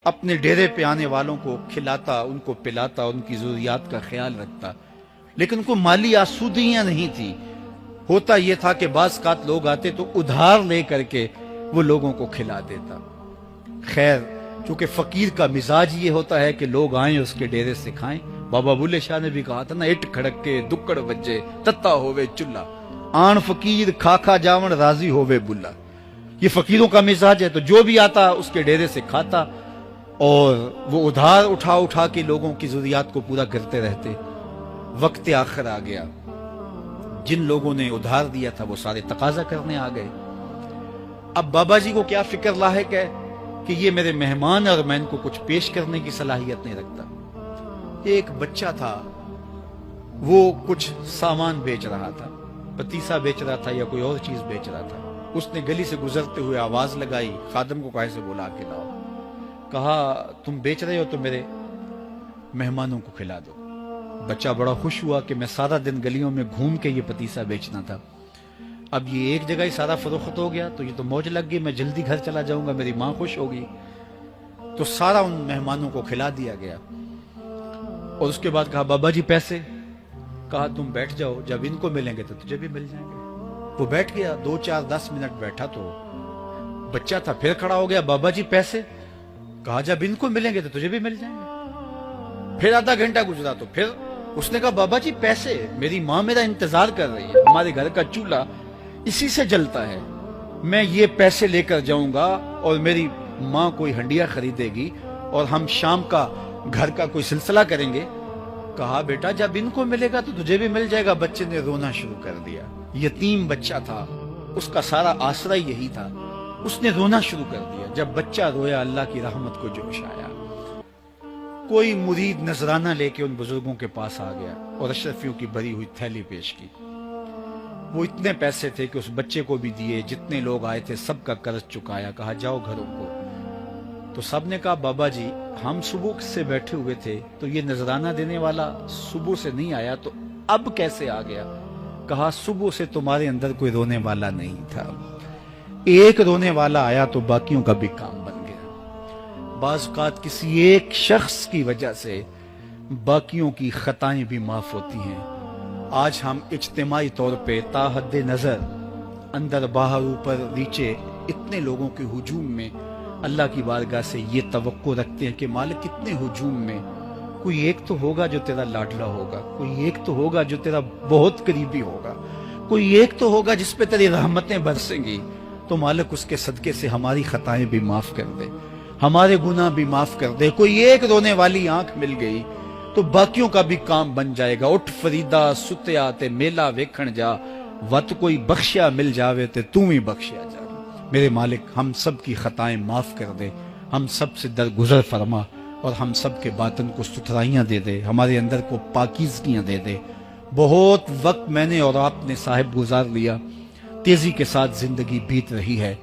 اپنے ڈیرے پہ آنے والوں کو کھلاتا، ان کو پلاتا، ان کی ضروریات کا خیال رکھتا، لیکن کو مالی آسودگیاں نہیں تھی۔ ہوتا یہ تھا کہ بعض اوقات لوگ آتے تو ادھار لے کر کے وہ لوگوں کو کھلا دیتا۔ خیر، چونکہ فقیر کا مزاج یہ ہوتا ہے کہ لوگ آئیں اس کے ڈیرے سے کھائیں۔ بابا بلے شاہ نے بھی کہا تھا نا، اٹ کھڑک کے دکڑ بجے تتا ہووے چلا، آن فقیر کھا کھا جاون راضی ہووے بلا۔ یہ فقیروں کا مزاج ہے، تو جو بھی آتا اس کے ڈیرے سے کھاتا، اور وہ ادھار اٹھا اٹھا کے لوگوں کی ضروریات کو پورا کرتے رہتے۔ وقت آخر آ گیا، جن لوگوں نے ادھار دیا تھا وہ سارے تقاضا کرنے آ گئے۔ اب بابا جی کو کیا فکر لاحق ہے کہ یہ میرے مہمان اور میں ان کو کچھ پیش کرنے کی صلاحیت نہیں رکھتا۔ ایک بچہ تھا، وہ کچھ سامان بیچ رہا تھا، پتیسا بیچ رہا تھا یا کوئی اور چیز بیچ رہا تھا۔ اس نے گلی سے گزرتے ہوئے آواز لگائی، خادم کو کہے سے بلا کے لاؤ، کہا تم بیچ رہے ہو تو میرے مہمانوں کو کھلا دو۔ بچہ بڑا خوش ہوا کہ میں سارا دن گلیوں میں گھوم کے یہ پتیسا بیچنا تھا، اب یہ ایک جگہ ہی سارا فروخت ہو گیا تو یہ تو موج لگ گئی، میں جلدی گھر چلا جاؤں گا، میری ماں خوش ہوگی۔ تو سارا ان مہمانوں کو کھلا دیا گیا، اور اس کے بعد کہا بابا جی پیسے؟ کہا تم بیٹھ جاؤ، جب ان کو ملیں گے تو تجھے بھی مل جائیں گے۔ وہ بیٹھ گیا، 2 4 10 منٹ بیٹھا تو بچہ تھا، پھر کھڑا ہو گیا، بابا جی پیسے؟ کہا جب ان کو ملیں گے تو تجھے بھی مل جائیں گے۔ پھر آدھا گھنٹہ گزرا تو پھر اس نے کہا بابا جی پیسے؟ میری ماں میرا انتظار کر رہی ہے، ہمارے گھر کا چولہا اسی سے جلتا ہے، میں یہ پیسے لے کر جاؤں گا اور میری ماں کوئی ہنڈیا خریدے گی اور ہم شام کا گھر کا کوئی سلسلہ کریں گے۔ کہا بیٹا جب ان کو ملے گا تو تجھے بھی مل جائے گا۔ بچے نے رونا شروع کر دیا، یتیم بچہ تھا، اس کا سارا آسرا یہی تھا، اس نے رونا شروع کر دیا۔ جب بچہ رویا اللہ کی رحمت کو جوش آیا۔ کوئی مرید نذرانہ لے کے ان بزرگوں کے پاس آ گیا اور اشرفیوں کی بھری ہوئی تھیلی پیش کی۔ وہ اتنے پیسے تھے کہ اس بچے کو بھی دیے، جتنے لوگ آئے تھے سب کا قرض چکایا، کہا جاؤ گھروں کو۔ تو سب نے کہا بابا جی ہم صبح سے بیٹھے ہوئے تھے تو یہ نذرانہ دینے والا صبح سے نہیں آیا، تو اب کیسے آ گیا؟ کہا صبح سے تمہارے اندر کوئی رونے والا نہیں تھا، ایک رونے والا آیا تو باقیوں کا بھی کام بن گیا۔ بعض اوقات کسی ایک شخص کی وجہ سے باقیوں کی خطائیں بھی معاف ہوتی ہیں۔ آج ہم اجتماعی طور پہ تا حد نظر اندر باہر اوپر نیچے اتنے لوگوں کے ہجوم میں اللہ کی بارگاہ سے یہ توقع رکھتے ہیں کہ مالک اتنے ہجوم میں کوئی ایک تو ہوگا جو تیرا لاڈلا ہوگا، کوئی ایک تو ہوگا جو تیرا بہت قریبی ہوگا، کوئی ایک تو ہوگا جس پہ تیری رحمتیں برسیں گی۔ تو مالک اس کے صدقے سے ہماری خطائیں بھی معاف کر دے، ہمارے گناہ بھی معاف کر دے۔ کوئی ایک رونے والی آنکھ مل گئی تو باقیوں کا بھی کام بن جائے گا۔ اٹھ فریدا ستیا تے میلہ ویکھن جا، وت کوئی بخشیا مل جاوے تے تو ہی بخشیا جا۔ میرے مالک ہم سب کی خطائیں معاف کر دے، ہم سب سے درگزر فرما، اور ہم سب کے باطن کو ستھرائیاں دے دے، ہمارے اندر کو پاکیزگیاں دے دے۔ بہت وقت میں نے اور آپ نے صاحب گزار لیا، تیزی کے ساتھ زندگی بیت رہی ہے۔